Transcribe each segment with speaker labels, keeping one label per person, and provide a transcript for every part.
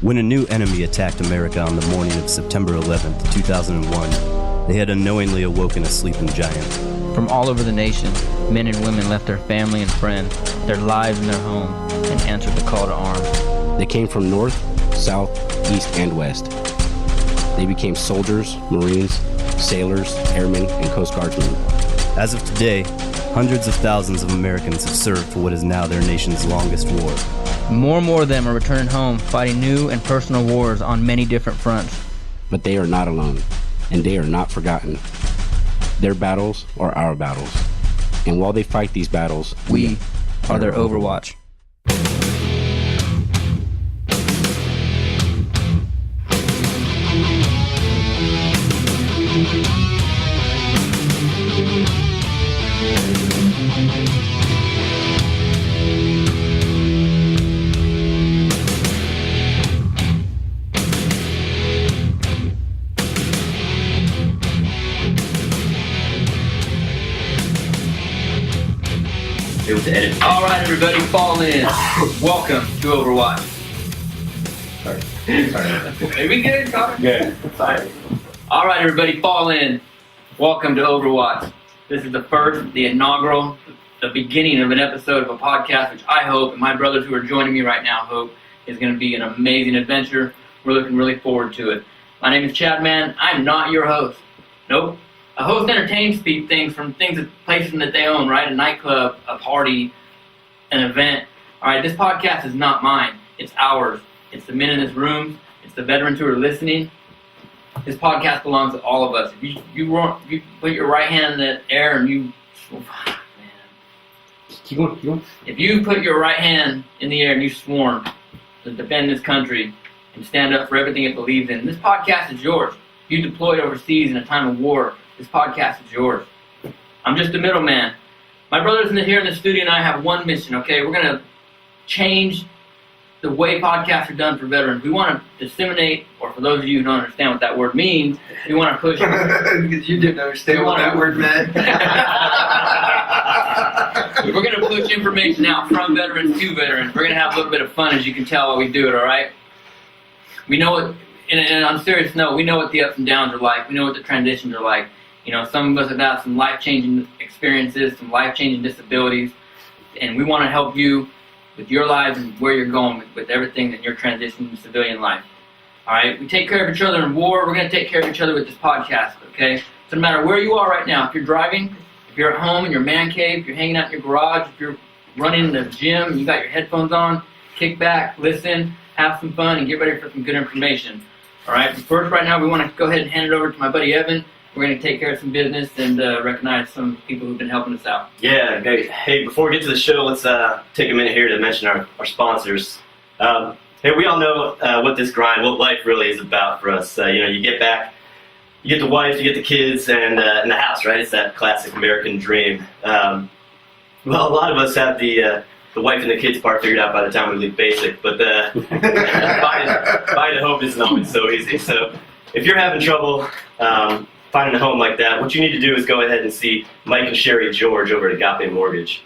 Speaker 1: When a new enemy attacked America on the morning of September 11th, 2001, they had unknowingly awoken a sleeping giant.
Speaker 2: From all over the nation, men and women left their family and friends, their lives and their home, and answered the call to arms.
Speaker 3: They came from north, south, east, and west. They became soldiers, Marines, sailors, airmen, and Coast Guardsmen.
Speaker 1: As of today, hundreds of thousands of Americans have served for what is now their nation's longest war.
Speaker 2: More and more of them are returning home, fighting new and personal wars on many different fronts.
Speaker 3: But they are not alone, and they are not forgotten. Their battles are our battles. And while they fight these battles,
Speaker 2: we are their Overwatch.
Speaker 4: All right, everybody, fall in. Welcome to Overwatch. Sorry. Are we good, Connor?
Speaker 5: Good.
Speaker 4: Sorry. All right, everybody, fall in. Welcome to Overwatch. This is the inaugural, the beginning of an episode of a podcast, which I hope, and my brothers who are joining me right now hope, is going to be an amazing adventure. We're looking really forward to it. My name is Chad Mann. I'm not your host. Nope. A host entertains things from places that they own, right? A nightclub, a party, an event. All right, this podcast is not mine. It's ours. It's the men in this room. It's the veterans who are listening. This podcast belongs to all of us. If you put your right hand in the air and you... Oh, man.
Speaker 5: Keep going.
Speaker 4: If you put your right hand in the air and you sworn to defend this country and stand up for everything it believes in, this podcast is yours. You deployed overseas in a time of war. This podcast is yours. I'm just a middleman. My brothers here in the studio and I have one mission, okay? We're going to change the way podcasts are done for veterans. We want to disseminate, or for those of you who don't understand what that word means, we want to push...
Speaker 6: Because you didn't understand what that word meant.
Speaker 4: We're going to push information out from veterans to veterans. We're going to have a little bit of fun, as you can tell, while we do it, all right? We know what... And on a serious note, we know what the ups and downs are like. We know what the transitions are like. You know, some of us have had some life-changing experiences, some life-changing disabilities, and we want to help you with your lives and where you're going with everything in your transition to civilian life. All right? We take care of each other in war. We're going to take care of each other with this podcast, okay? So no matter where you are right now, if you're driving, if you're at home in your man cave, if you're hanging out in your garage, if you're running in the gym and you got your headphones on, kick back, listen, have some fun, and get ready for some good information. All right, but first, right now, we want to go ahead and hand it over to my buddy Evan. We're going to take care of some business and recognize some people who've been helping us out.
Speaker 7: Yeah, great. Hey, before we get to the show, let's take a minute here to mention our sponsors. Hey, we all know what this grind, what life really is about for us. You get back, you get the wife, you get the kids, and in the house, right? It's that classic American dream. Well, a lot of us have the wife and the kids part figured out by the time we leave basic, but buying a home isn't always so easy. So if you're having trouble finding a home like that, what you need to do is go ahead and see Mike and Sherry George over at Agape Mortgage.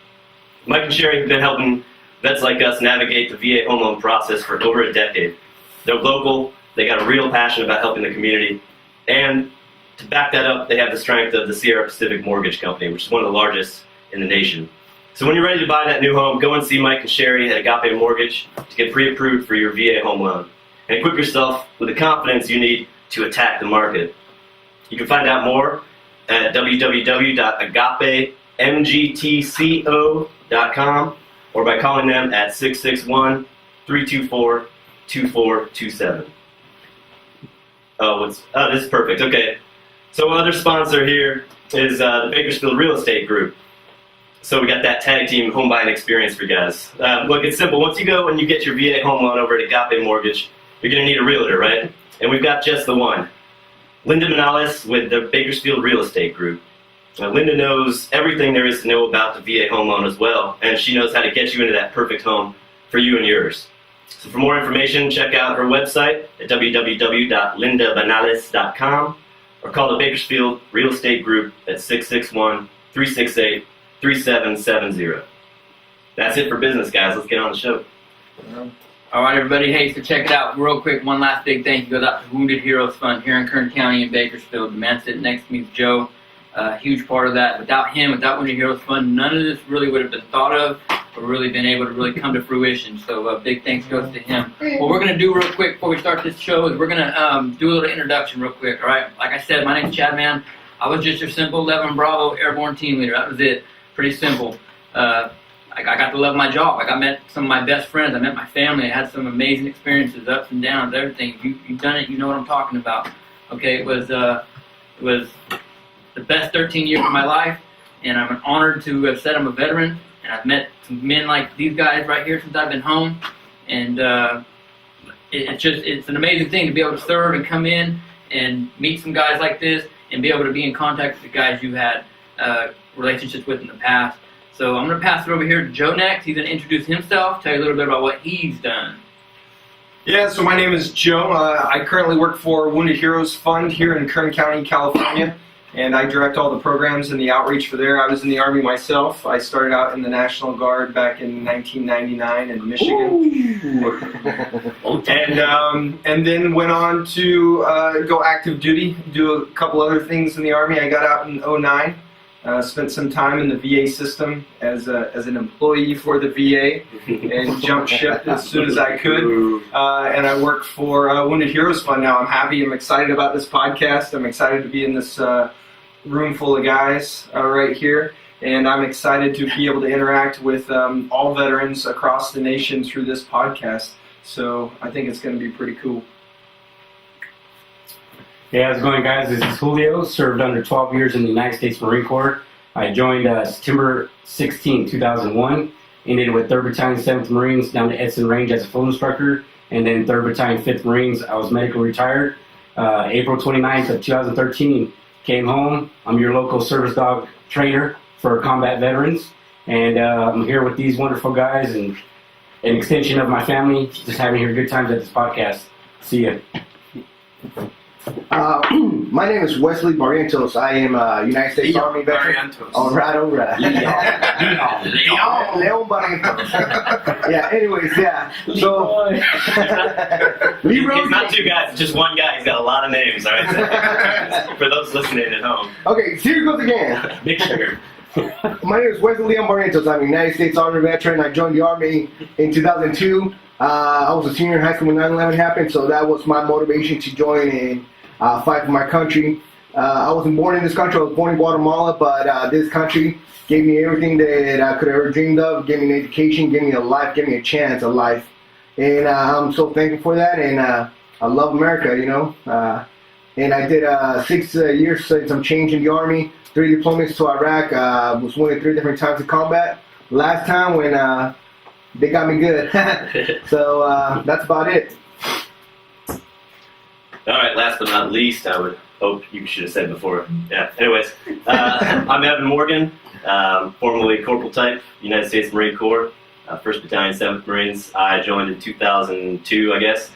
Speaker 7: Mike and Sherry have been helping vets like us navigate the VA home loan process for over a decade. They're local, they got a real passion about helping the community, and to back that up, they have the strength of the Sierra Pacific Mortgage Company, which is one of the largest in the nation. So when you're ready to buy that new home, go and see Mike and Sherry at Agape Mortgage to get pre-approved for your VA home loan and equip yourself with the confidence you need to attack the market. You can find out more at www.agapemgtco.com or by calling them at 661-324-2427. This is perfect. Okay. So other sponsor here is the Bakersfield Real Estate Group. So we got that tag team home buying experience for you guys. Look, it's simple. Once you go and you get your VA home loan over at Agape Mortgage, you're going to need a realtor, right? And we've got just the one. Linda Manales with the Bakersfield Real Estate Group. Linda knows everything there is to know about the VA home loan as well, and she knows how to get you into that perfect home for you and yours. So for more information, check out her website at www.lindabanales.com or call the Bakersfield Real Estate Group at 661-368-3770. That's it for business, guys. Let's get on the show.
Speaker 4: All right, everybody. Hey, so check it out real quick. One last big thank you goes out to Wounded Heroes Fund here in Kern County in Bakersfield. The man sitting next to me is Joe. Huge part of that. Without him, without Wounded Heroes Fund, none of this really would have been thought of or really been able to really come to fruition. So big thanks goes to him. What we're going to do real quick before we start this show is we're going to do a little introduction real quick, all right? Like I said, my name's Chad Mann. I was just your simple 11 Bravo Airborne team leader. That was it. Pretty simple. I got to love my job. I met some of my best friends. I met my family. I had some amazing experiences, ups and downs, everything. You've done it. You know what I'm talking about. Okay, it was the best 13 years of my life, and I'm honored to have said I'm a veteran. And I've met some men like these guys right here since I've been home, and it's an amazing thing to be able to serve and come in and meet some guys like this and be able to be in contact with the guys you had relationships with in the past. So I'm going to pass it over here to Joe next. He's going to introduce himself, tell you a little bit about what he's done.
Speaker 6: Yeah, so my name is Joe. I currently work for Wounded Heroes Fund here in Kern County, California, and I direct all the programs and the outreach for there. I was in the Army myself. I started out in the National Guard back in 1999 in Michigan. And then went on to go active duty, do a couple other things in the Army. I got out in 2009. Spent some time in the VA system as an employee for the VA and jumped ship as soon as I could. And I work for Wounded Heroes Fund now. I'm happy. I'm excited about this podcast. I'm excited to be in this room full of guys right here. And I'm excited to be able to interact with all veterans across the nation through this podcast. So I think it's going to be pretty cool.
Speaker 3: Hey, how's it going, guys? This is Julio. Served under 12 years in the United States Marine Corps. I joined September 16, 2001. Ended with 3rd Battalion, 7th Marines down to Edson Range as a full instructor. And then 3rd Battalion, 5th Marines, I was medically retired. April 29th of 2013, came home. I'm your local service dog trainer for combat veterans. And I'm here with these wonderful guys and an extension of my family. Just having here good times at this podcast. See ya.
Speaker 8: My name is Wesley Barrientos. I am a United States Army veteran. All right. Leon Barrientos. Yeah, anyways, yeah. So,
Speaker 7: He's not two guys, just one guy. He's got a lot of names, all right? For those listening at home.
Speaker 8: Okay, here it goes again.
Speaker 7: Big sugar.
Speaker 8: My name is Wesley Leon Barrientos. I'm a United States Army veteran. I joined the Army in 2002. I was a senior in high school when 9/11 happened, so that was my motivation to join and fight for my country. I wasn't born in this country. I was born in Guatemala, but this country gave me everything that I could have ever dreamed of. Gave me an education, gave me a life, gave me a chance at life. And I'm so thankful for that, and I love America, you know. And I did 6 years since I'm changing the Army, 3 deployments to Iraq. Was wounded 3 different times in combat. Last time when they got me good. So that's about it.
Speaker 7: All right, last but not least, I would hope you should have said before. Yeah, anyways, I'm Evan Morgan, formerly Corporal Type, United States Marine Corps, 1st Battalion, 7th Marines. I joined in 2002, I guess.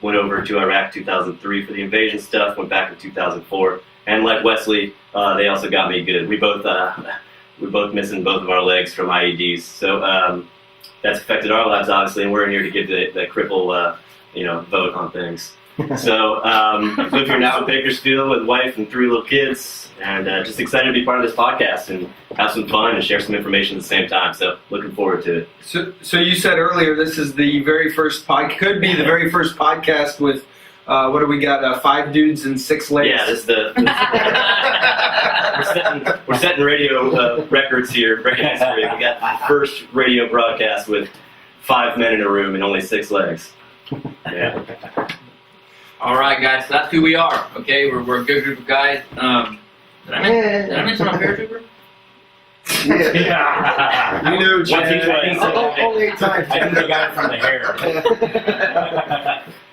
Speaker 7: Went over to Iraq 2003 for the invasion stuff, went back in 2004. And like Wesley, they also got me good. We both missing both of our legs from IEDs. So that's affected our lives, obviously, and we're in here to give the cripple, vote on things. So live here now in Bakersfield with wife and 3 little kids, and just excited to be part of this podcast and have some fun and share some information at the same time. So looking forward to it.
Speaker 6: So you said earlier this is the very first could be the very first podcast with what do we got? 5 dudes and 6 legs.
Speaker 7: Yeah, this is we're setting radio records here, breaking history. We got the first radio broadcast with 5 men in a room and only 6 legs. Yeah.
Speaker 4: All right, guys, so that's who we are, okay? We're a good group of guys. Did I mention I'm a paratrooper?
Speaker 8: Yeah.
Speaker 6: You know,
Speaker 8: Chad. Only 8 times.
Speaker 3: I think they got it from the hair.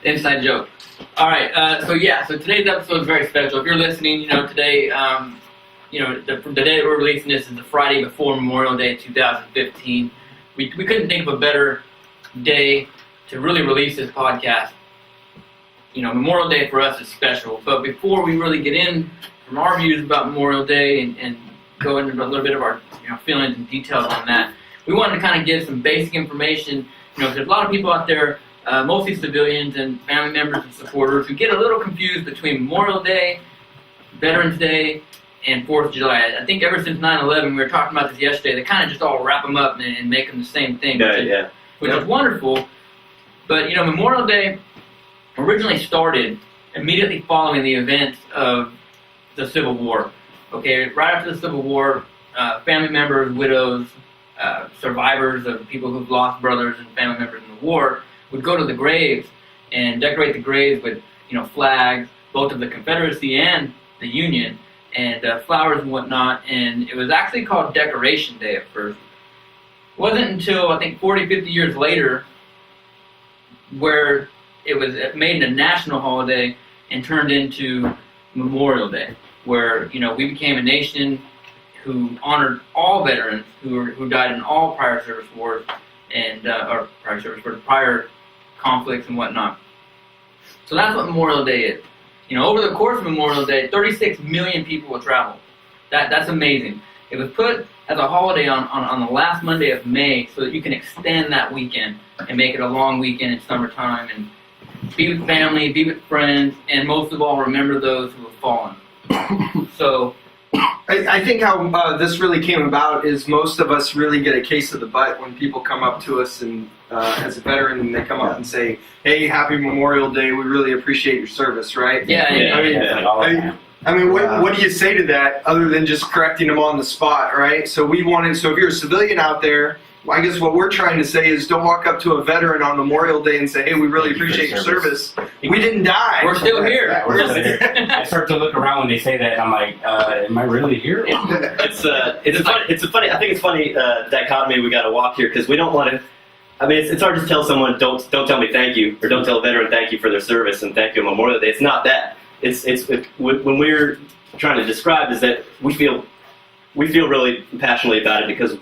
Speaker 4: Inside joke. All right, so today's episode is very special. If you're listening, today, the day that we're releasing this is the Friday before Memorial Day 2015. We couldn't think of a better day to really release this podcast. Memorial Day for us is special. But before we really get in from our views about Memorial Day and go into a little bit of our feelings and details on that, we wanted to kind of give some basic information there's a lot of people out there, mostly civilians and family members and supporters, who get a little confused between Memorial Day, Veterans Day, and 4th of July. I think ever since 9/11, we were talking about this yesterday, they kind of just all wrap them up and make them the same thing, which is wonderful. But, Memorial Day originally started immediately following the events of the Civil War. Okay, right after the Civil War, family members, widows, survivors of people who've lost brothers and family members in the war would go to the graves and decorate the graves with, flags, both of the Confederacy and the Union, and flowers and whatnot. And it was actually called Decoration Day at first. It wasn't until, I think, 40, 50 years later where it was made a national holiday and turned into Memorial Day, where, we became a nation who honored all veterans who died in all prior service wars and or prior conflicts and whatnot. So that's what Memorial Day is. Over the course of Memorial Day, 36 million people will travel. That's amazing. It was put as a holiday on the last Monday of May so that you can extend that weekend and make it a long weekend in summertime and be with family, be with friends, and most of all, remember those who have fallen. So
Speaker 6: I think how this really came about is most of us really get a case of the butt when people come up to us and as a veteran and they come up and say, "Hey, happy Memorial Day. We really appreciate your service," right? I mean, what do you say to that other than just correcting them on the spot, right? So if you're a civilian out there, I guess what we're trying to say is don't walk up to a veteran on Memorial Day and say, "Hey, we really appreciate your service. We didn't die.
Speaker 4: We're still here."
Speaker 3: Yeah, we're still here. I start to look around when they say that. I'm like, am I really here?
Speaker 7: It's a funny. I think it's funny dichotomy we got to walk here because we don't want to. I mean, it's hard to tell someone don't tell me thank you, or don't tell a veteran thank you for their service and thank you on Memorial Day. It's not that. It's when we're trying to describe is that we feel really passionately about it because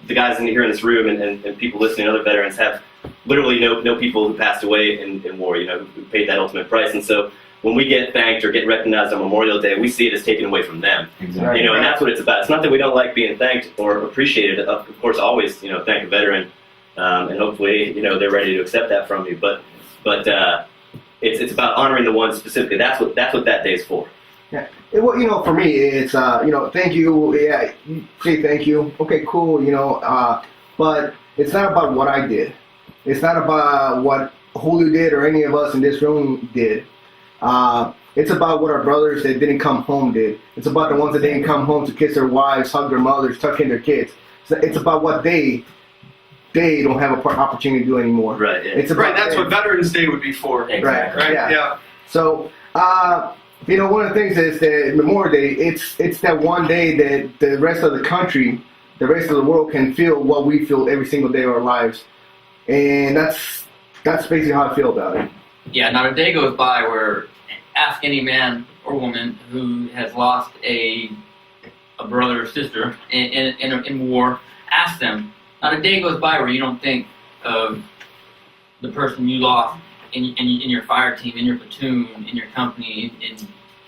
Speaker 7: the guys here in this room and people listening, other veterans have literally no people who passed away in war, who paid that ultimate price. And so when we get thanked or get recognized on Memorial Day, we see it as taken away from them.
Speaker 3: Exactly.
Speaker 7: And that's what it's about. It's not that we don't like being thanked or appreciated. Of course, always, thank a veteran, and hopefully, they're ready to accept that from you. But it's about honoring the ones specifically. That's what that day's for.
Speaker 8: Yeah. Well, for me, it's thank you. Yeah, you say thank you. Okay, cool. But it's not about what I did. It's not about what Julio did or any of us in this room did. It's about what our brothers that didn't come home did. It's about the ones that didn't come home to kiss their wives, hug their mothers, tuck in their kids. It's about what they don't have an opportunity to do anymore.
Speaker 7: Right. Yeah.
Speaker 8: It's about
Speaker 6: That's what Veterans Day would be for.
Speaker 3: Exactly.
Speaker 6: Right.
Speaker 8: Yeah. So, one of the things is that Memorial Day, it's that one day that the rest of the country, the rest of the world can feel what we feel every single day of our lives. And that's basically how I feel about it.
Speaker 4: Yeah, not a day goes by where ask any man or woman who has lost a brother or sister in war, ask them. Not a day goes by where you don't think of the person you lost in your fire team, in your platoon, in your company,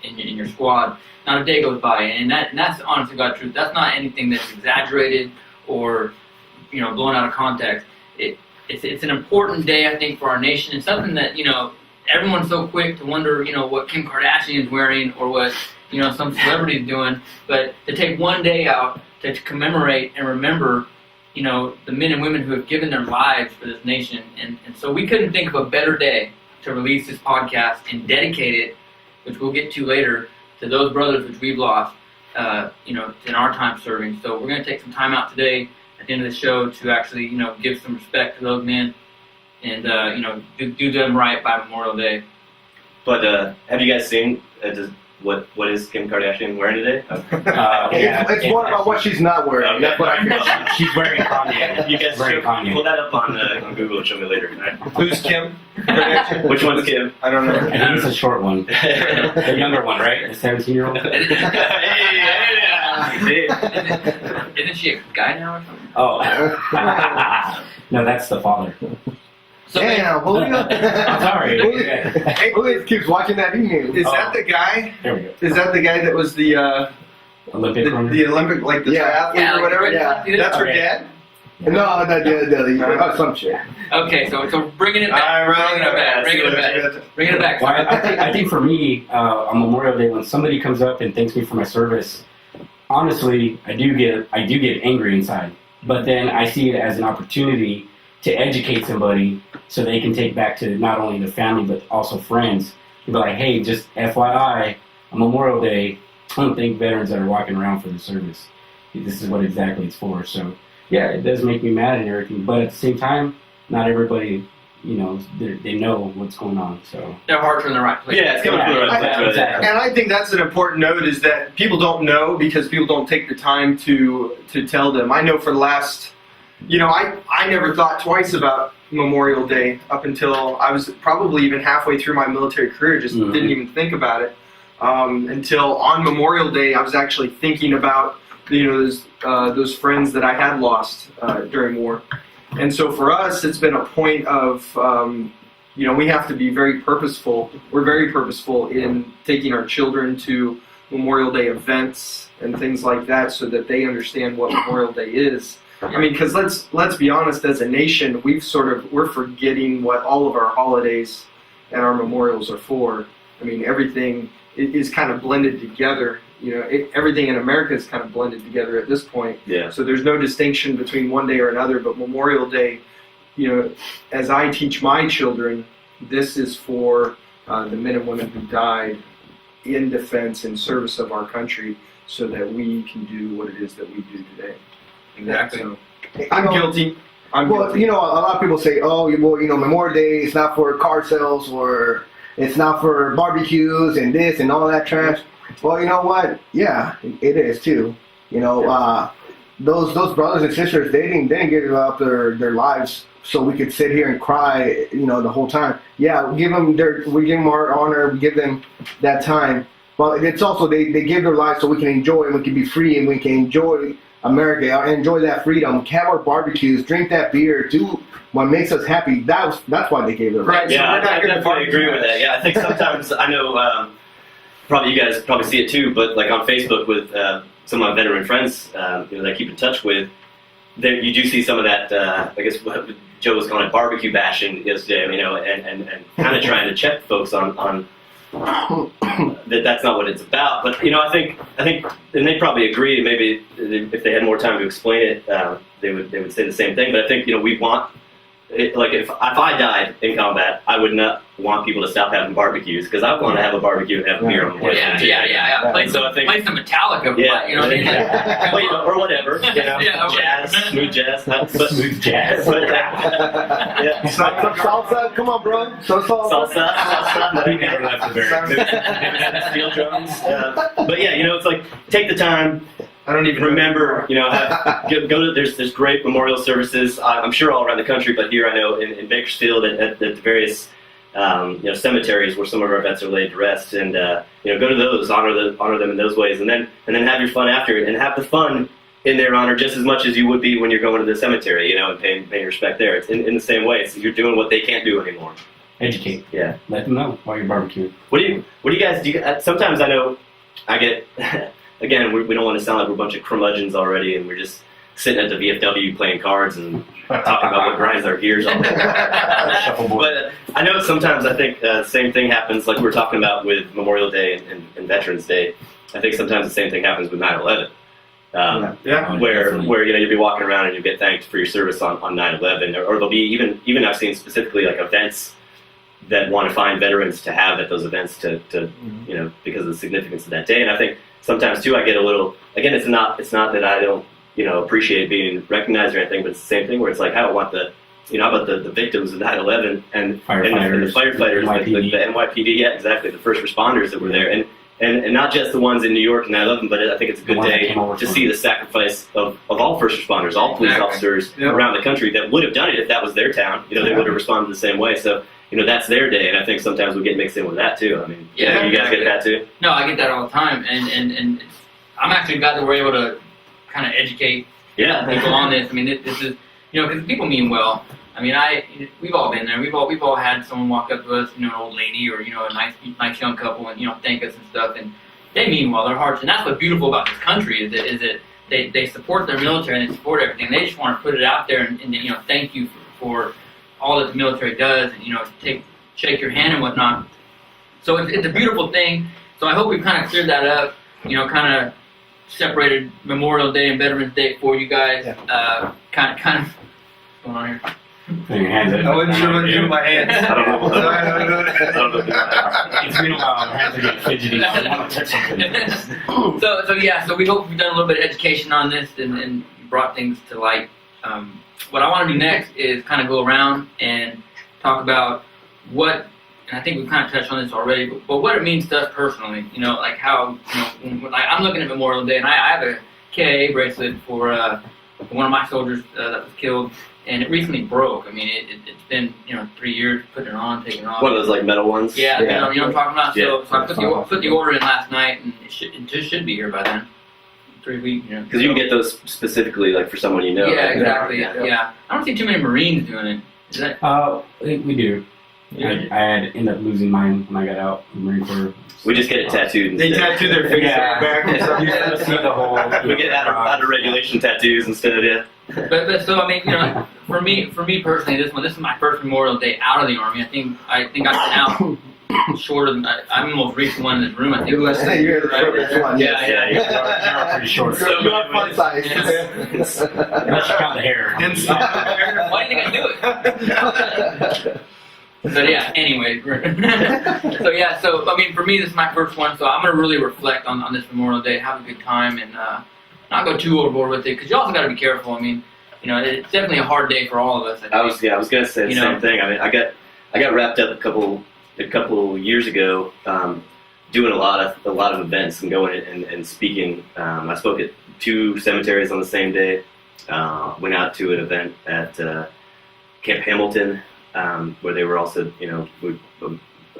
Speaker 4: in your squad. Not a day goes by, and that's honest to God truth. That's not anything that's exaggerated or blown out of context. It's an important day, I think, for our nation, and something that everyone's so quick to wonder what Kim Kardashian is wearing or what some celebrity is doing, but to take one day out to commemorate and remember the men and women who have given their lives for this nation. And so we couldn't think of a better day to release this podcast and dedicate it, which we'll get to later, to those brothers which we've lost, in our time serving. So we're going to take some time out today at the end of the show to actually, give some respect to those men and, do them right by Memorial Day.
Speaker 7: But have you guys seen what is Kim Kardashian wearing today?
Speaker 8: It's more about what she's not wearing. That's what I feel.
Speaker 3: She's wearing Kanye.
Speaker 7: You guys pull that up on Google and show me later. Right?
Speaker 6: Who's Kim?
Speaker 7: Which one's Kim?
Speaker 6: I don't know.
Speaker 3: And he's a short one. The younger one, right? The 17-year-old?
Speaker 4: Isn't she a guy now or something?
Speaker 3: Oh. No, that's the father.
Speaker 4: So
Speaker 8: Damn, Julio.
Speaker 3: I'm sorry.
Speaker 8: Hey, Julio keeps watching that email.
Speaker 6: Is that the guy?
Speaker 3: There we go.
Speaker 6: Is that the guy that was the
Speaker 3: Olympic runner?
Speaker 6: the Olympic, like the triathlete or whatever?
Speaker 8: Yeah.
Speaker 6: That's her dad?
Speaker 8: No, some shit.
Speaker 4: Okay, so bringing it back. Bringing it back.
Speaker 3: Well, I think for me, on Memorial Day, when somebody comes up and thanks me for my service, honestly, I do get angry inside. But then I see it as an opportunity to educate somebody so they can take back to not only the family but also friends. And be like, hey, just FYI, on Memorial Day, don't thank veterans that are walking around for the service. This is what exactly it's for. So, yeah, it does make me mad and everything. But at the same time, not everybody, they know what's going on. So
Speaker 4: Their hearts are in the right place.
Speaker 7: Yeah, it's coming from the right place.
Speaker 3: Exactly.
Speaker 6: And I think that's an important note is that people don't know because people don't take the time to tell them. I know for the last, I never thought twice about Memorial Day up until I was probably even halfway through my military career, just didn't even think about it. Until on Memorial Day, I was actually thinking about, those friends that I had lost during war. And so for us, it's been a point of, we have to be very purposeful. We're very purposeful in taking our children to Memorial Day events and things like that so that they understand what Memorial Day is. I mean, because let's be honest, as a nation, we're forgetting what all of our holidays and our memorials are for. I mean, everything is kind of blended together. Everything in America is kind of blended together at this point.
Speaker 7: Yeah.
Speaker 6: So there's no distinction between one day or another. But Memorial Day, as I teach my children, this is for the men and women who died in defense and service of our country, so that we can do what it is that we do today.
Speaker 4: Exactly.
Speaker 6: So, I'm guilty. I'm guilty.
Speaker 8: A lot of people say, Memorial Day is not for car sales or it's not for barbecues and this and all that trash. Well, you know what? Yeah, it is too. Those brothers and sisters, they didn't give up their lives so we could sit here and cry, the whole time. Yeah, we give them our honor, we give them that time. But it's also they give their lives so we can enjoy and we can be free and we can enjoy America, enjoy that freedom, have our barbecues, drink that beer, do what makes us happy. That's why they gave their lives.
Speaker 6: Right.
Speaker 7: Yeah,
Speaker 6: So
Speaker 7: I definitely agree with that. Yeah, I think sometimes I know. Probably you guys see it too, but like on Facebook with some of my veteran friends that I keep in touch with, you do see some of that. I guess what Joe was calling it barbecue bashing yesterday, and kind of trying to check folks on that's not what it's about. But I think, and they probably agree. Maybe if they had more time to explain it, they would say the same thing. But I think we want. Like if I died in combat, I would not want people to stop having barbecues because I want to have a barbecue and have beer on the way.
Speaker 4: Yeah. Play some Metallica.
Speaker 7: Or whatever. Jazz, smooth jazz.
Speaker 3: Smooth jazz.
Speaker 7: But,
Speaker 8: Some salsa, come on, bro. Some salsa.
Speaker 7: We never left the very steel drums. But it's like take the time.
Speaker 6: I don't even
Speaker 7: remember. Go to there's great memorial services. I'm sure all around the country, but here I know in Bakersfield at the various cemeteries where some of our vets are laid to rest, and go to those, honor them in those ways, and then have your fun after it, and have the fun in their honor just as much as you would be when you're going to the cemetery, and paying respect there. It's in the same way. It's, you're doing what they can't do anymore.
Speaker 3: Educate.
Speaker 7: Yeah.
Speaker 3: Let them know while you're barbecuing.
Speaker 7: What do you guys do? Sometimes I know I get. Again, we don't want to sound like we're a bunch of curmudgeons already, and we're just sitting at the VFW playing cards and talking about what grinds our gears all day. But I know sometimes I think the same thing happens, like we were talking about with Memorial Day and Veterans Day. I think sometimes the same thing happens with 9/11. Where you'll be walking around and you get thanked for your service on 9/11, or there'll be even I've seen specifically like events that want to find veterans to have at those events to because of the significance of that day. And I think sometimes too I get a little, again, it's not that I don't appreciate being recognized or anything, but it's the same thing where it's like I don't want the how about the victims of 9/11 and the firefighters, the NYPD, yeah, exactly, the first responders that were there, and not just the ones in New York and 9/11, but I think it's a good day to see the sacrifice of all first responders, all police officers around the country that would have done it if that was their town. They would have responded the same way. So that's their day, and I think sometimes we get mixed in with that too. I mean, you guys get that too?
Speaker 4: No, I get that all the time, and I'm actually glad that we're able to kind of educate people on this. I mean, this is because people mean well. I mean, we've all been there. We've all had someone walk up to us, an old lady or a nice young couple, and thank us and stuff, and they mean well. Their hearts, and that's what's beautiful about this country is that they support their military and they support everything. They just want to put it out there and you know, thank you for all that the military does, and you know, shake your hand and whatnot. So it's a beautiful thing. So I hope we've kind of cleared that up. You know, kind of separated Memorial Day and Veterans Day for you guys. Kind of. What's going on here?
Speaker 3: Putting your hands up.
Speaker 6: I wasn't sure what to do with my hands.
Speaker 7: I don't know.
Speaker 6: I don't know.
Speaker 3: It's been a while. My hands are getting fidgety. I want to touch something.
Speaker 4: So we hope we've done a little bit of education on this and brought things to light. What I want to do next is kind of go around and talk about what, and I think we've kind of touched on this already, but what it means to us personally. You know, like how, you know, when I'm looking at Memorial Day, and I have a KIA bracelet for one of my soldiers that was killed, and it recently broke. I mean, it's been, you know, 3 years putting it on, taking it off.
Speaker 7: One of those like metal ones.
Speaker 4: Yeah, you know what I'm talking about.
Speaker 7: Yeah.
Speaker 4: So I put the order in last night, and it just should be here by then. 3 weeks, you know.
Speaker 7: Because you can get those specifically like for someone you know.
Speaker 4: Yeah,
Speaker 7: right?
Speaker 4: exactly. Yeah. I don't see too many Marines doing it. Is that?
Speaker 3: We do.
Speaker 4: Yeah.
Speaker 3: I had ended up losing mine when I got out from the Marine Corps.
Speaker 7: We just get it tattooed.
Speaker 6: They
Speaker 7: instead.
Speaker 6: tattoo their face
Speaker 3: Yeah.
Speaker 6: back or something.
Speaker 3: Yeah, see the whole.
Speaker 7: We get out of regulation tattoos instead of
Speaker 4: But so I mean, you know, for me personally, this is my first Memorial Day out of the Army. I think I've been out shorter than I'm the most recent one in this room. I think.
Speaker 8: You're less than you're the shortest one.
Speaker 4: Yeah,
Speaker 7: Yeah,
Speaker 3: You're pretty short.
Speaker 8: So you are fun size.
Speaker 3: Unless you count the hair.
Speaker 4: Why do you think I do it? So yeah, anyway. So I mean, for me, this is my first one, so I'm gonna really reflect on this Memorial Day, have a good time, and not go too overboard with it, because you also got to be careful. I mean, you know, it's definitely a hard day for all of us. I think.
Speaker 7: I was gonna say the same thing. I mean, I got wrapped up a couple years ago, doing a lot of events and going and speaking. I spoke at 2 cemeteries on the same day. Went out to an event at Camp Hamilton, where they were also, you know,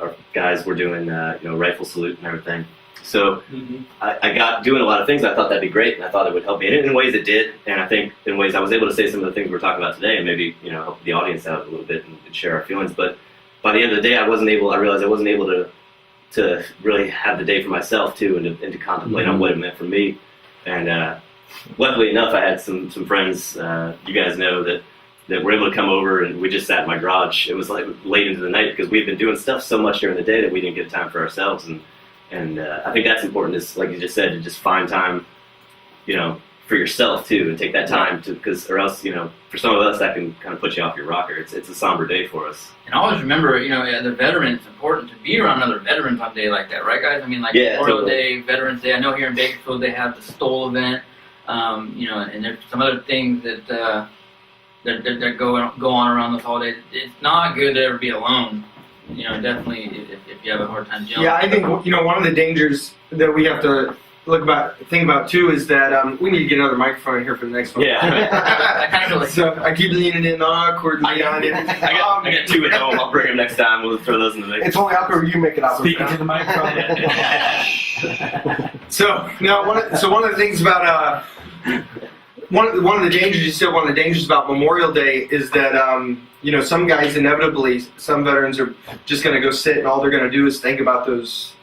Speaker 7: our guys were doing, rifle salute and everything. So I got doing a lot of things. I thought that'd be great, and I thought it would help me. And in ways it did, and I think in ways I was able to say some of the things we're talking about today, and maybe, you know, help the audience out a little bit and share our feelings. But by the end of the day, I realized I wasn't able to really have the day for myself too, and to contemplate on what it meant for me. And luckily enough, I had some friends, you guys know, that were able to come over, and we just sat in my garage. It was like late into the night because we'd been doing stuff so much during the day that we didn't get time for ourselves. And I think that's important, is, like you just said, to just find time, you know, for yourself too, and take that time to, or else, you know, for some of us that can kind of put you off your rocker. It's a somber day for us.
Speaker 4: And always remember, you know, as a veteran, it's important to be around other veterans on a day like that, right, guys? I mean, like Memorial Day, Veterans Day. I know here in Bakersfield they have the Stoll event, you know, and there's some other things that go on around this holiday. It's not good to ever be alone. You know, definitely if you have a hard time dealing.
Speaker 6: Yeah, I think, you know, one of the dangers that we have to think about too is that we need to get another microphone here for the next one.
Speaker 7: Yeah.
Speaker 4: I kind of feel like
Speaker 6: So I keep leaning in awkwardly on it.
Speaker 7: I got 2 at home. I'll bring them next time. We'll throw those in the mix.
Speaker 8: It's only awkward when you make it awkward.
Speaker 3: Speaking to the microphone.
Speaker 6: So now, one of the things about one of the dangers you said, one of the dangers about Memorial Day is that you know, some guys inevitably, some veterans are just going to go sit, and all they're going to do is think about those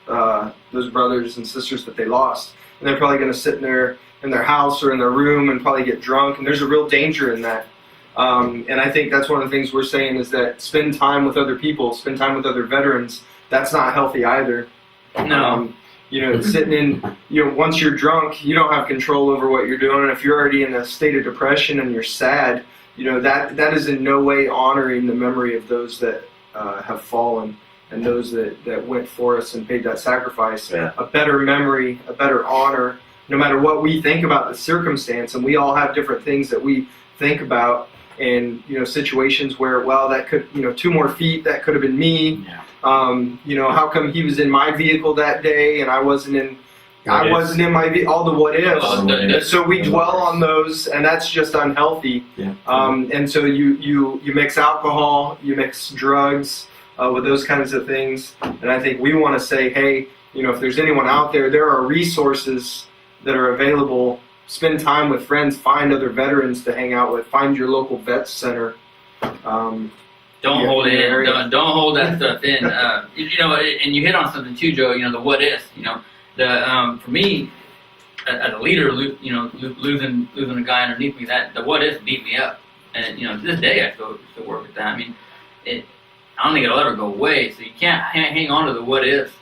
Speaker 6: brothers and sisters that they lost, and they're probably going to sit in their house or in their room and probably get drunk, and there's a real danger in that. And I think that's one of the things we're saying, is that spend time with other people, spend time with other veterans. That's not healthy either.
Speaker 4: no.
Speaker 6: You know, sitting in, you know, once you're drunk, you don't have control over what you're doing. And if you're already in a state of depression and you're sad, you know, that is in no way honoring the memory of those that have fallen, and those that went for us and paid that sacrifice.
Speaker 7: Yeah.
Speaker 6: A better memory, a better honor, no matter what we think about the circumstance. And we all have different things that we think about, and, you know, situations where, well, that could, you know, 2 more feet, that could have been me.
Speaker 3: Yeah.
Speaker 6: You know, how come he was in my vehicle that day and I wasn't in my vehicle? All the what ifs. So we dwell on those, and that's just unhealthy.
Speaker 3: Yeah.
Speaker 6: And so you mix alcohol, you mix drugs with those kinds of things. And I think we want to say, hey, you know, if there's anyone out there, there are resources that are available. Spend time with friends, find other veterans to hang out with, find your local vet center.
Speaker 4: Don't hold it in. Don't hold that stuff in. You know, and you hit on something too, Joe. You know, the what ifs. You know, for me, as a leader, losing a guy underneath me, that the what ifs beat me up, and to this day I still work with that. I mean, I don't think it'll ever go away. So you can't hang on to the what ifs,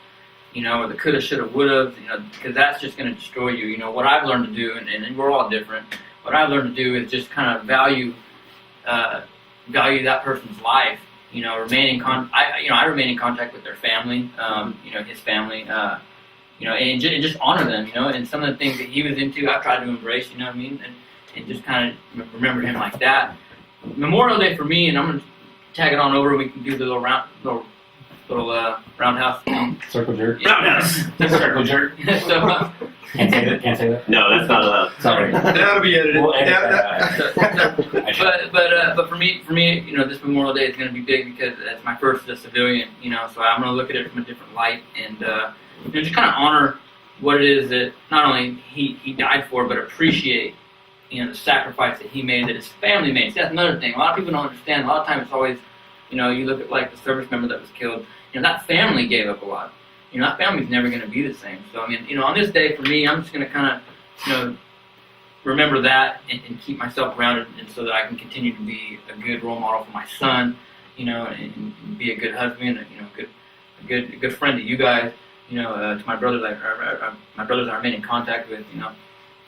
Speaker 4: or the coulda, shoulda, woulda, because that's just going to destroy you. What I've learned to do, and we're all different. What I've learned to do is just kind of value that person's life. I remain in contact with their family, his family, and just honor them, and some of the things that he was into, I've tried to embrace, you know what I mean, and just kind of remember him like that. Memorial Day for me, and I'm gonna tag it on over. We can do the little roundhouse.
Speaker 3: Circle jerk.
Speaker 4: Roundhouse.
Speaker 3: Circle jerk.
Speaker 4: So,
Speaker 3: Can't say that.
Speaker 7: No, that's not allowed.
Speaker 3: Sorry.
Speaker 6: That'll be edited.
Speaker 3: We'll edit that out.
Speaker 4: but for me, this Memorial Day is going to be big because it's my first as a civilian. So I'm going to look at it from a different light and just kind of honor what it is that not only he died for, but appreciate the sacrifice that he made, that his family made. See, that's another thing. A lot of people don't understand. A lot of times it's always, you look at like the service member that was killed. That family gave up a lot. That family's never going to be the same. So, I mean, on this day, for me, I'm just going to kind of, remember that and keep myself grounded and so that I can continue to be a good role model for my son, and be a good husband, a good friend to you guys, to my brothers my brothers I remain in contact with,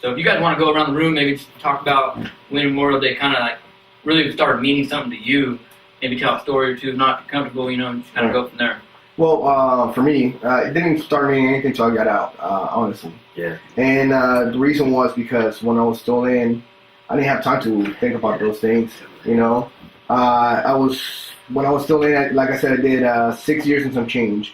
Speaker 4: So if you guys want to go around the room, maybe just talk about when Memorial Day kind of like really started meaning something to you, maybe tell a story or two, if not comfortable, and just kind of go from there.
Speaker 8: Well, for me, it didn't start meaning anything until I got out, honestly.
Speaker 7: Yeah.
Speaker 8: And the reason was because when I was still in, I didn't have time to think about those things, when I was still in, like I said, I did 6 years and some change.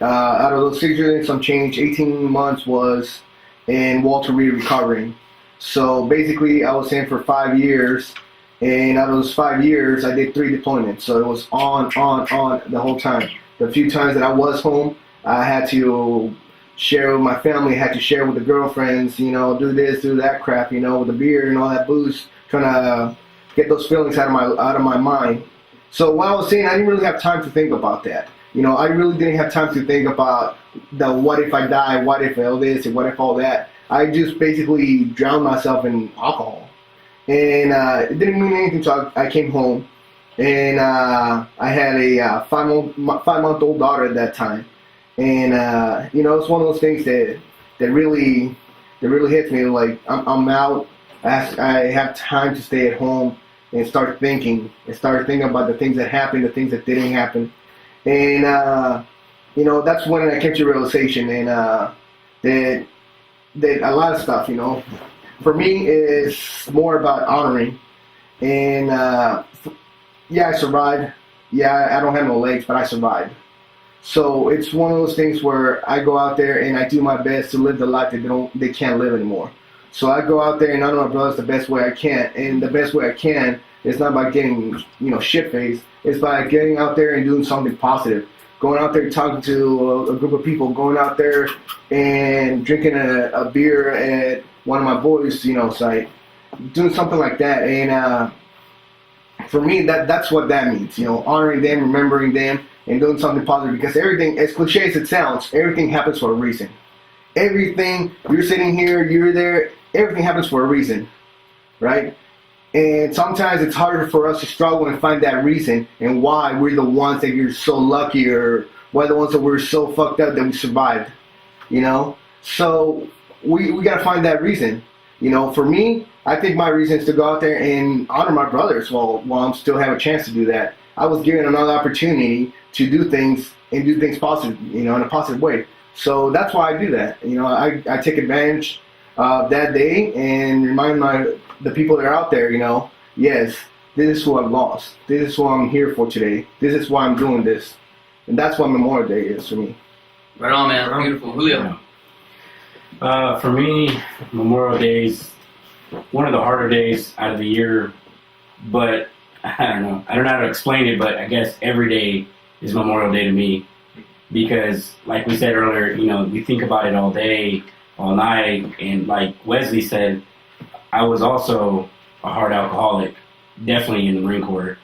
Speaker 8: Out of those 6 years and some change, 18 months was in Walter Reed recovering. So basically, I was in for 5 years, and out of those 5 years, I did 3 deployments. So it was on the whole time. The few times that I was home, I had to share with my family, had to share with the girlfriends, do this, do that crap, with the beer and all that booze, trying to get those feelings out of my mind. So what I was saying, I didn't really have time to think about that. I really didn't have time to think about the what if I die, what if all this, and what if all that. I just basically drowned myself in alcohol. And it didn't mean anything until I came home. And I had a 5-month-old daughter at that time, and it's one of those things that really hits me. Like I'm out, I have time to stay at home and start thinking about the things that happened, the things that didn't happen, and that's when I came to realization and that a lot of stuff, for me is more about honoring and. Yeah, I survived. Yeah, I don't have no legs, but I survived. So it's one of those things where I go out there and I do my best to live the life that they can't live anymore. So I go out there and honor my brothers the best way I can. And the best way I can is not by getting, shit-faced. It's by getting out there and doing something positive. Going out there talking to a group of people. Going out there and drinking a beer at one of my boys', site. Doing something like that. And for me, that's what that means, honoring them, remembering them, and doing something positive. Because everything, as cliche as it sounds, everything happens for a reason. Everything, you're sitting here, you're there, everything happens for a reason, right? And sometimes it's harder for us to struggle and find that reason and why we're the ones that you're so lucky or why the ones that we're so fucked up that we survived, So we got to find that reason. For me, I think my reason is to go out there and honor my brothers while I'm still have a chance to do that. I was given another opportunity to do things and do things positive, in a positive way. So that's why I do that. I take advantage of that day and remind the people that are out there, yes, this is who I've lost. This is who I'm here for today. This is why I'm doing this. And that's what Memorial Day is for me.
Speaker 4: Right on, man. Beautiful. Julio.
Speaker 3: For me, Memorial Day is one of the harder days out of the year, but I don't know how to explain it, but I guess every day is Memorial Day to me because, like we said earlier, we think about it all day, all night, and like Wesley said, I was also a hard alcoholic, definitely in the Marine Corps,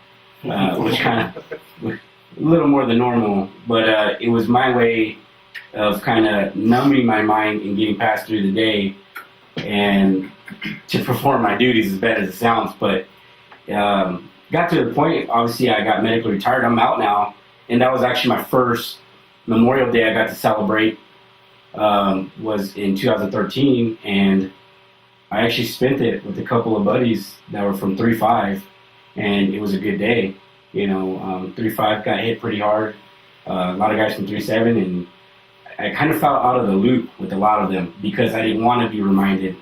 Speaker 3: which kind of a little more than normal, but it was my way of kind of numbing my mind and getting past through the day and to perform my duties as bad as it sounds. But got to the point, obviously I got medically retired. I'm out now, and that was actually my first Memorial Day I got to celebrate, was in 2013, and I actually spent it with a couple of buddies that were from 3-5, and it was a good day. 3-5 got hit pretty hard. A lot of guys from 3-7, and I kind of fell out of the loop with a lot of them because I didn't want to be reminded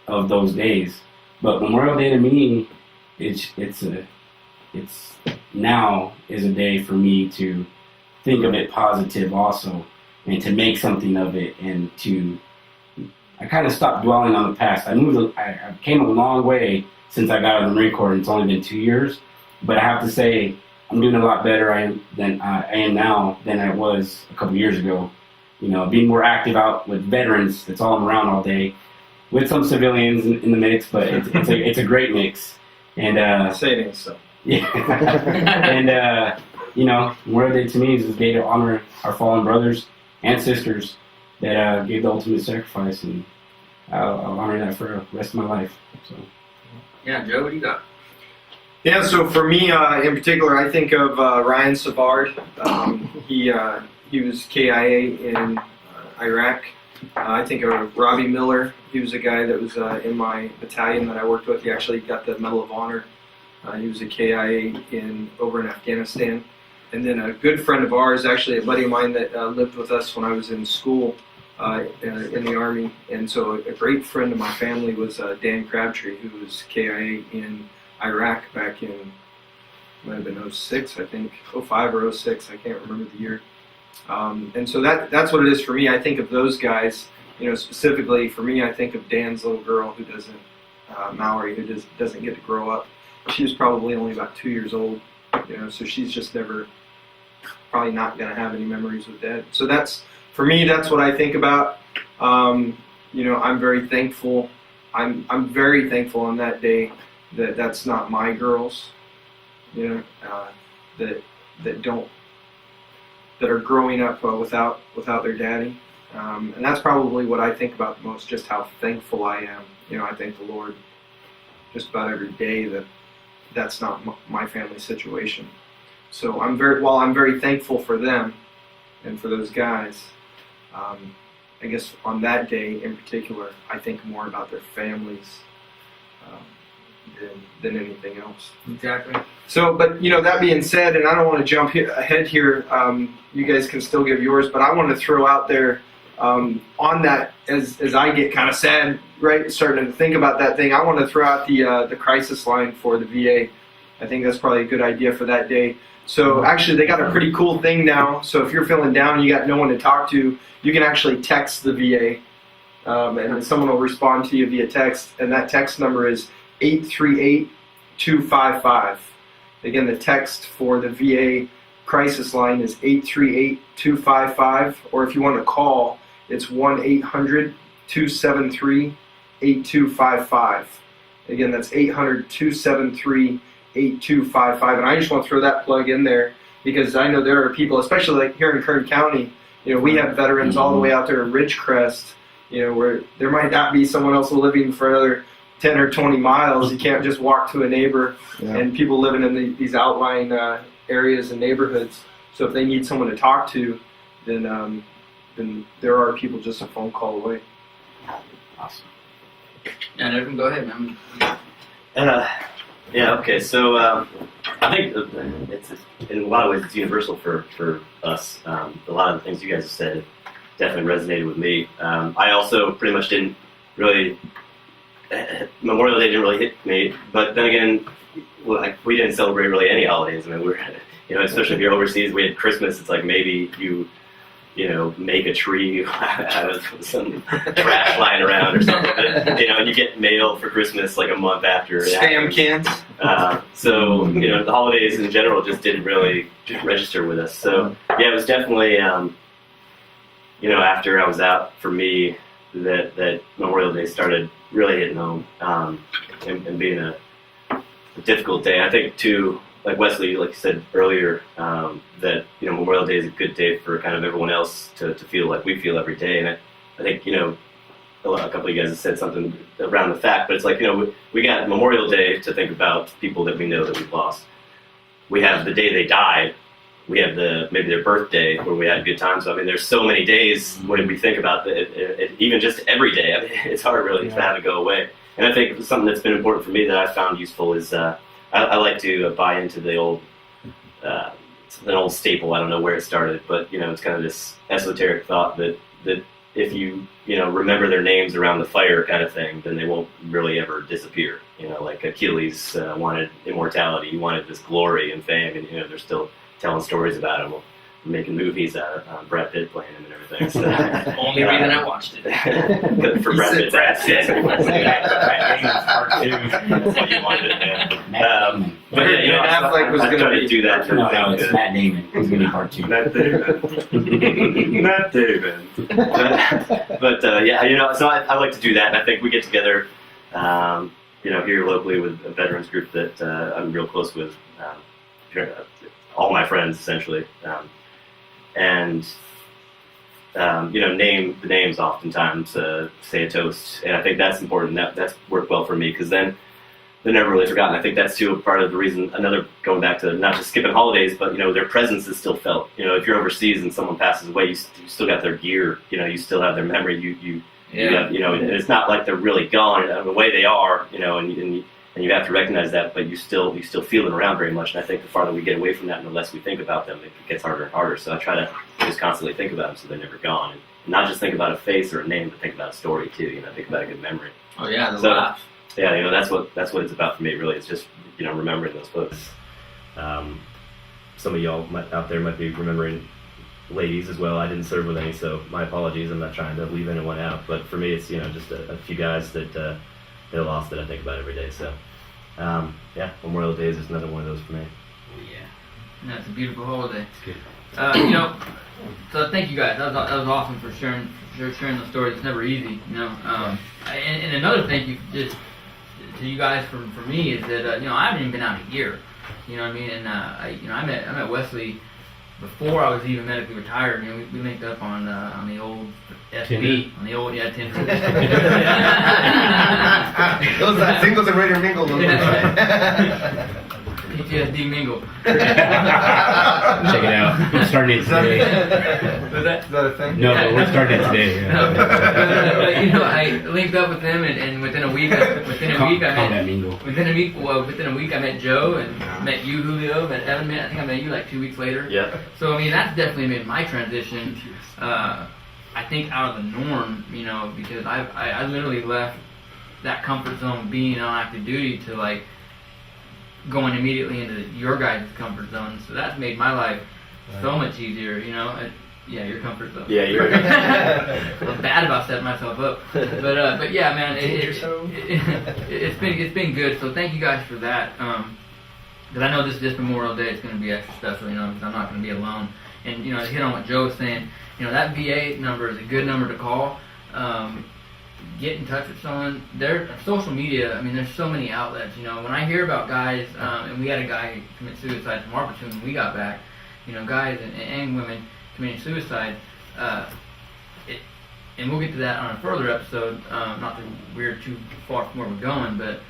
Speaker 3: of those days. But Memorial Day to me, it's now is a day for me to think of it positive also, and to make something of it, and I kind of stopped dwelling on the past. I came a long way since I got out of the Marine Corps, and it's only been 2 years. But I have to say, I'm doing a lot better than I am now than I was a couple years ago. Being more active out with veterans. That's all I'm around all day, with some civilians in the mix. But it's a great mix. And
Speaker 6: Say it ain't so.
Speaker 3: yeah, and Memorial Day to me is a day to honor our fallen brothers and sisters that gave the ultimate sacrifice, and I'll honor that for the rest of my life. So.
Speaker 4: Yeah, Joe, what do you got?
Speaker 6: Yeah, so for me in particular, I think of Ryan Savard. He was KIA in Iraq. I think of Robbie Miller. He was a guy that was in my battalion that I worked with. He actually got the Medal of Honor. He was a KIA over in Afghanistan. And then a good friend of ours, actually a buddy of mine that lived with us when I was in school in the Army. And so a great friend of my family was Dan Crabtree, who was KIA in Iraq back in, might have been 06, I think, 05 or 06, I can't remember the year. And so that's what it is for me. I think of those guys, specifically for me, I think of Dan's little girl who doesn't, Mallory, who doesn't get to grow up. She was probably only about 2 years old, so she's just probably not going to have any memories with Dad. So for me, that's what I think about. I'm very thankful. I'm very thankful on that day that's not my girls, that are growing up without their daddy, and that's probably what I think about the most. Just how thankful I am. I thank the Lord just about every day that's not my family situation. So while I'm very thankful for them and for those guys, I guess on that day in particular, I think more about their families than anything else.
Speaker 4: Exactly.
Speaker 6: So, but that being said, and I don't want to jump ahead here. You guys can still give yours, but I want to throw out there on that as I get kind of sad, right, starting to think about that thing. I want to throw out the crisis line for the VA. I think that's probably a good idea for that day. So actually, they got a pretty cool thing now. So if you're feeling down, you got no one to talk to, you can actually text the VA, and someone will respond to you via text. And that text number is 838-255. Again, the text for the VA crisis line is 838-255, or if you want to call, it's 1-800-273-8255. Again, that's 800-273-8255. And I just want to throw that plug in there because I know there are people, especially like here in Kern County, we have veterans all the way out there in Ridgecrest, where there might not be someone else living for another 10 or 20 miles. You can't just walk to a neighbor, and people living in these outlying areas and neighborhoods. So if they need someone to talk to, then there are people just a phone call away.
Speaker 3: Awesome.
Speaker 4: Yeah, Nevin, go ahead, man.
Speaker 7: Okay. So I think it's in a lot of ways it's universal for us. A lot of the things you guys have said definitely resonated with me. I also pretty much didn't really. Memorial Day didn't really hit me, but then again, we didn't celebrate really any holidays. I mean, especially if you're overseas, we had Christmas. It's like maybe you make a tree out of some trash lying around or something. But, and you get mail for Christmas like a month after.
Speaker 6: Spam cans.
Speaker 7: So the holidays in general just didn't really register with us. So yeah, it was definitely after I was out, for me, that Memorial Day started really hitting home, and being a difficult day. I think too, like Wesley, like you said earlier, that Memorial Day is a good day for kind of everyone else to feel like we feel every day. And I think a couple of you guys have said something around the fact, but it's like, we got Memorial Day to think about people that we know that we've lost. We have the day they died. We have maybe their birthday where we had a good time. So I mean, there's so many days when we think about it, even just every day. I mean, it's hard really to have it go away. And I think something that's been important for me that I found useful is I like to buy into the old an old staple. I don't know where it started, but it's kind of this esoteric thought that if you remember their names around the fire kind of thing, then they won't really ever disappear. Like Achilles wanted immortality, he wanted this glory and fame, and they're still telling stories about him, making movies out of Brad Pitt playing him and everything. So,
Speaker 4: Only reason I watched it.
Speaker 7: For Brad Pitt, Brad Pitt. That's what you wanted. But yeah,
Speaker 6: Affleck was
Speaker 7: I
Speaker 6: going
Speaker 7: tried to do that.
Speaker 3: No, it's Matt Damon. He's going to be part 2.
Speaker 7: Not David. Not David. But yeah, so I like to do that, and I think we get together, here locally with a veterans group that I'm real close with, all my friends essentially, and name the names oftentimes, say a toast, and I think that's important. That's worked well for me because then they're never really forgotten. I think that's too a part of the reason. Going back to not just skipping holidays, but their presence is still felt. If you're overseas and someone passes away, you still got their gear. You still have their memory. You have, and it's not like they're really gone. The way they are, and you have to recognize that, but you still feel them around very much. And I think the farther we get away from that, and the less we think about them, it gets harder and harder. So I try to just constantly think about them so they're never gone, and not just think about a face or a name, but think about a story too. Think about a good memory.
Speaker 4: Oh yeah, the
Speaker 7: So,
Speaker 4: laugh.
Speaker 7: Yeah, that's what it's about for me. Really, it's just remembering those folks. Some of y'all out there might be remembering ladies as well. I didn't serve with any, so my apologies. I'm not trying to leave anyone out, but for me, it's just a few guys that they lost that I think about every day. So Memorial Day is just another one of those for me.
Speaker 2: Yeah, that's a beautiful holiday.
Speaker 1: It's good.
Speaker 2: So thank you guys. That was awesome for sharing the stories. It's never easy, And another thank you just to you guys for me is that I haven't even been out a year. You know what I mean? And I met Wesley before I was even medically retired. We linked up on the old SB,
Speaker 1: Tinder?
Speaker 2: on the old Tinder.
Speaker 8: Those are singles and ready to mingle.
Speaker 2: PTSD mingle.
Speaker 1: Check it out. We're starting it today.
Speaker 2: Was that?
Speaker 6: Is that a thing?
Speaker 1: No, but we're starting it today. Yeah.
Speaker 2: I linked up with them, and within a week I
Speaker 1: Combat mingle.
Speaker 2: within a week I met Joe and met you, Julio, met Evan. I think I met you like 2 weeks later.
Speaker 7: Yeah.
Speaker 2: So I mean that's definitely been my transition. I think out of the norm, because I literally left that comfort zone being on active duty to like going immediately into your guys' comfort zone. So that's made my life so much easier. Yeah, your comfort zone.
Speaker 7: Yeah, you're.
Speaker 2: I'm bad about setting myself up, but yeah, man, it's been good. So thank you guys for that. Because I know this Memorial Day is going to be extra special, because I'm not going to be alone. And to hit on what Joe was saying, that VA number is a good number to call. Get in touch with someone. Their social media, there's so many outlets. When I hear about guys, and we had a guy commit suicide from our platoon when we got back, guys and women committing suicide, and we'll get to that on a further episode, not to veer too far from where we're going, but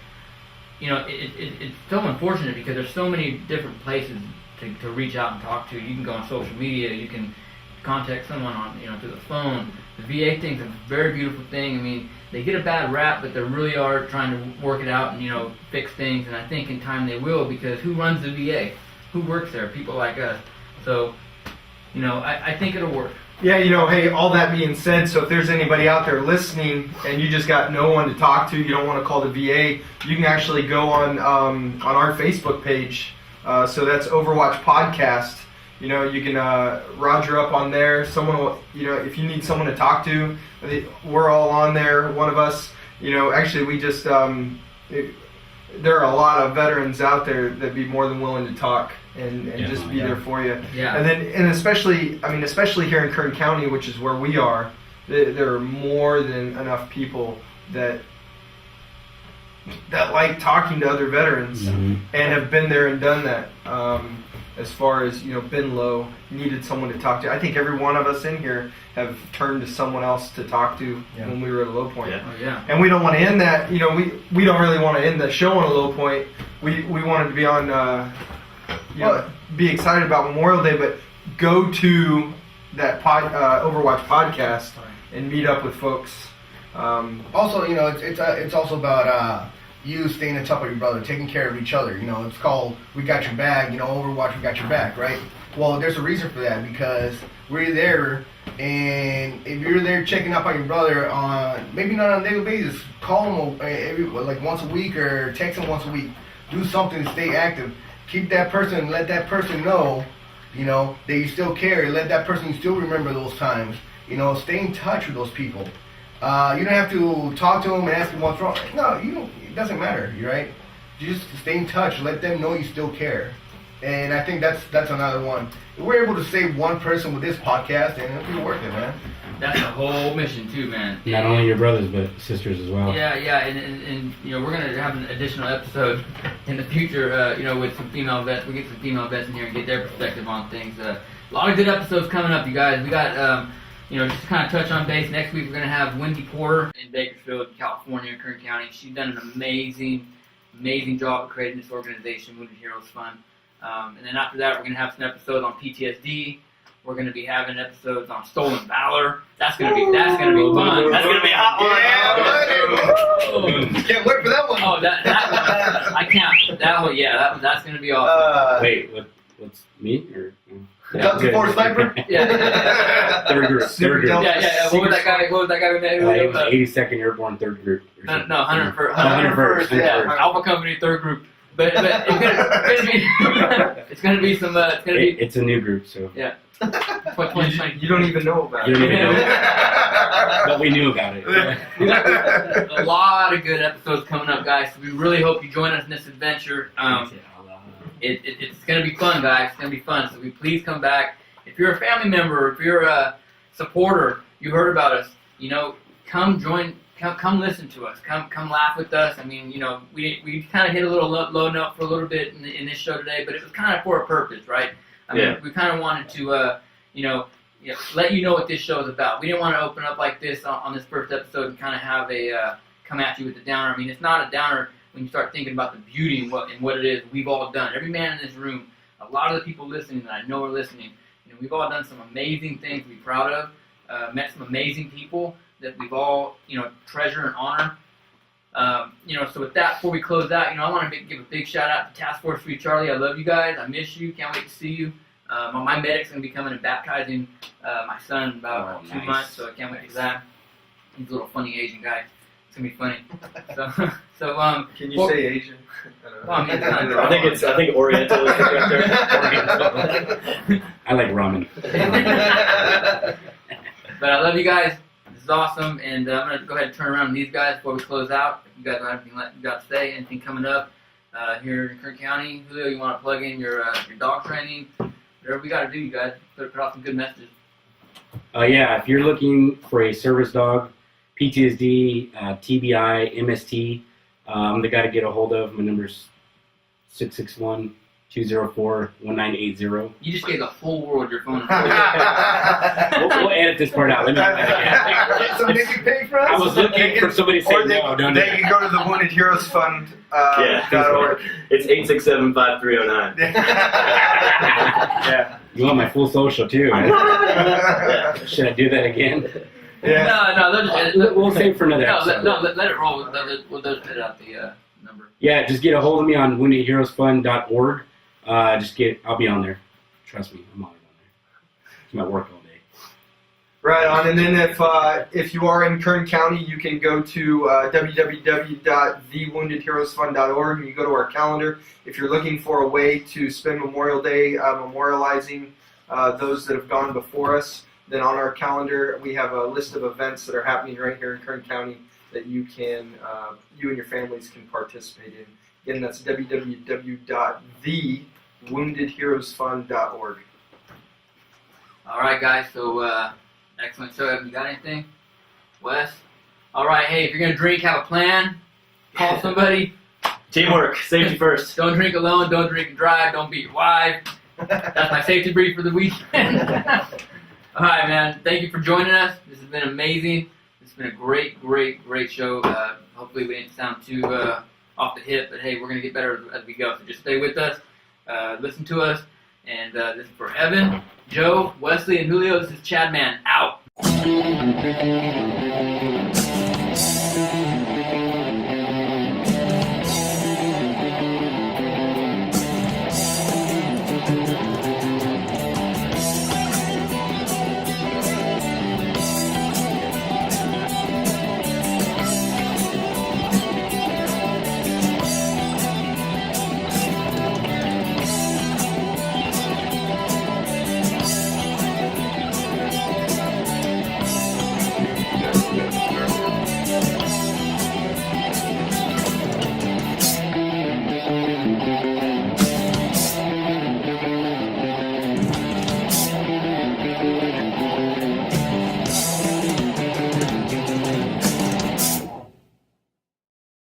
Speaker 2: it's so unfortunate because there's so many different places to reach out and talk to. You can go on social media, you can contact someone on through the phone. The VA thing's a very beautiful thing. They get a bad rap, but they really are trying to work it out and fix things, and I think in time they will, because who runs the VA? Who works there? People like us. So I think it'll work.
Speaker 6: Yeah, hey, all that being said, so if there's anybody out there listening and you just got no one to talk to, you don't want to call the VA, you can actually go on our Facebook page. So that's Overwatch Podcast. You can Roger up on there. Someone will, if you need someone to talk to, we're all on there. One of us, actually we just, there are a lot of veterans out there that'd be more than willing to talk and just be there for you.
Speaker 2: Yeah.
Speaker 6: And especially here in Kern County, which is where we are, there are more than enough people that like talking to other veterans and have been there and done that. as far as been low, needed someone to talk to. I think every one of us in here have turned to someone else to talk to when we were at a low point.
Speaker 7: Yeah.
Speaker 2: Oh yeah.
Speaker 6: And we don't want to end that. We don't really want to end the show on a low point. We wanted to be on, be excited about Memorial Day, but go to that Overwatch podcast and meet up with folks.
Speaker 8: Also, it's also about you staying in touch with your brother, taking care of each other. It's called We Got Your Back. Overwatch, We Got Your Back, right? Well, there's a reason for that, because we're there, and if you're there checking up on your brother on maybe not on a daily basis, call him like once a week or text him once a week. Do something to stay active. Keep that person, let that person know, that you still care. Let that person still remember those times. Stay in touch with those people. You don't have to talk to them and ask them what's wrong. No, it doesn't matter, right? Just stay in touch. Let them know you still care. And I think that's another one. If we're able to save one person with this podcast, and it'll be worth it, man.
Speaker 2: That's the whole mission too, man.
Speaker 5: Not only your brothers, but sisters as well.
Speaker 2: Yeah, and we're gonna have an additional episode in the future. With some female vets, we get some female vets in here and get their perspective on things. A lot of good episodes coming up, you guys. We got just to kind of touch on base. Next week we're gonna have Wendy Porter in Bakersfield, California, in Kern County. She's done an amazing job of creating this organization, Wounded Heroes Fund. And then after that, we're gonna have some episodes on PTSD. We're going to be having episodes on Stolen Valor. That's going to be fun.
Speaker 7: That's gonna be a hot one.
Speaker 6: Can't wait for that one.
Speaker 2: Oh, that one. I can't. That one, yeah, that's going to be awesome.
Speaker 5: Wait, what's me or?
Speaker 8: Delta Force Sniper?
Speaker 2: Yeah.
Speaker 5: Third group.
Speaker 6: Super
Speaker 5: Third group.
Speaker 6: Delta.
Speaker 2: Yeah. What was that guy we made?
Speaker 5: It was 82nd Airborne Third Group. or something.
Speaker 2: No, 101st.
Speaker 5: 101st.
Speaker 2: Yeah, Alpha Company Third Group. But it's gonna be some. It's gonna be.
Speaker 5: It's a new group, so.
Speaker 2: Yeah.
Speaker 6: You don't even know about
Speaker 5: You don't
Speaker 6: it.
Speaker 5: even know, but we knew about it.
Speaker 2: We got a lot of good episodes coming up, guys. So we really hope you join us in this adventure. It's going to be fun, guys. It's going to be fun. So please come back. If you're a family member, if you're a supporter, you heard about us, come join, come listen to us. Come laugh with us. I mean, we kind of hit a little low note for a little bit in this show today, but it was kind of for a purpose, right? I mean, we kind of wanted to, let you know what this show is about. We didn't want to open up like this on this first episode and kind of have a come at you with a downer. I mean, it's not a downer when you start thinking about the beauty and what it is we've all done. Every man in this room, a lot of the people listening that I know are listening, we've all done some amazing things to be proud of, met some amazing people that we've all, treasure and honor. So with that, before we close out, I want to give a big shout out to Task Force 3 Charlie. I love you guys. I miss you. Can't wait to see you. My medic's going to be coming and baptizing my son in about 2 months, so I can't wait for that. He's a little funny Asian guy. It's going to be funny.
Speaker 6: Can you say Asian?
Speaker 2: I
Speaker 7: think Oriental is correct there.
Speaker 5: I like ramen.
Speaker 2: But I love you guys. This is awesome, and I'm going to go ahead and turn around to these guys before we close out. If you guys don't have anything you got to say, anything coming up here in Kern County, Julio, you want to plug in your dog training, whatever we got to do, you guys, put off some good messages.
Speaker 5: If you're looking for a service dog, PTSD, TBI, MST, the guy to get a hold of, my number's 661-204-1980.
Speaker 2: You just gave the whole world your phone number.
Speaker 5: We'll edit this part out. Let me
Speaker 8: So they can pay for us?
Speaker 5: I was looking for somebody to say
Speaker 6: Or they
Speaker 5: no, don't do
Speaker 6: can
Speaker 5: that.
Speaker 6: go to the Wounded Heroes Fund. .org.
Speaker 7: It's 867-5309.
Speaker 6: Yeah.
Speaker 5: You want my full social too? Should I do that again?
Speaker 6: Yeah.
Speaker 2: No,
Speaker 5: We'll save for another episode.
Speaker 2: let it roll. We'll just edit out the number.
Speaker 5: Yeah, just get a hold of me on woundedheroesfund.org. I'll be on there. Trust me, I'm always on there. It's my work all day.
Speaker 6: Right on. And then if you are in Kern County, you can go to www.thewoundedheroesfund.org and you go to our calendar. If you're looking for a way to spend Memorial Day memorializing those that have gone before us, then on our calendar we have a list of events that are happening right here in Kern County that you and your families can participate in. Again, that's www.thewoundedheroesfund.org.
Speaker 2: All right, guys. So excellent show. Have you got anything, Wes? All right. Hey, if you're gonna drink, have a plan. Call somebody.
Speaker 7: Teamwork, safety first.
Speaker 2: Don't drink alone. Don't drink and drive. Don't beat your wife. That's my safety brief for the weekend. All right, man. Thank you for joining us. This has been amazing. It's been a great show. Hopefully we didn't sound too off the hip, but hey, we're going to get better as we go. So just stay with us, listen to us, and this is for Evan, Joe, Wesley, and Julio. This is Chad Man, out.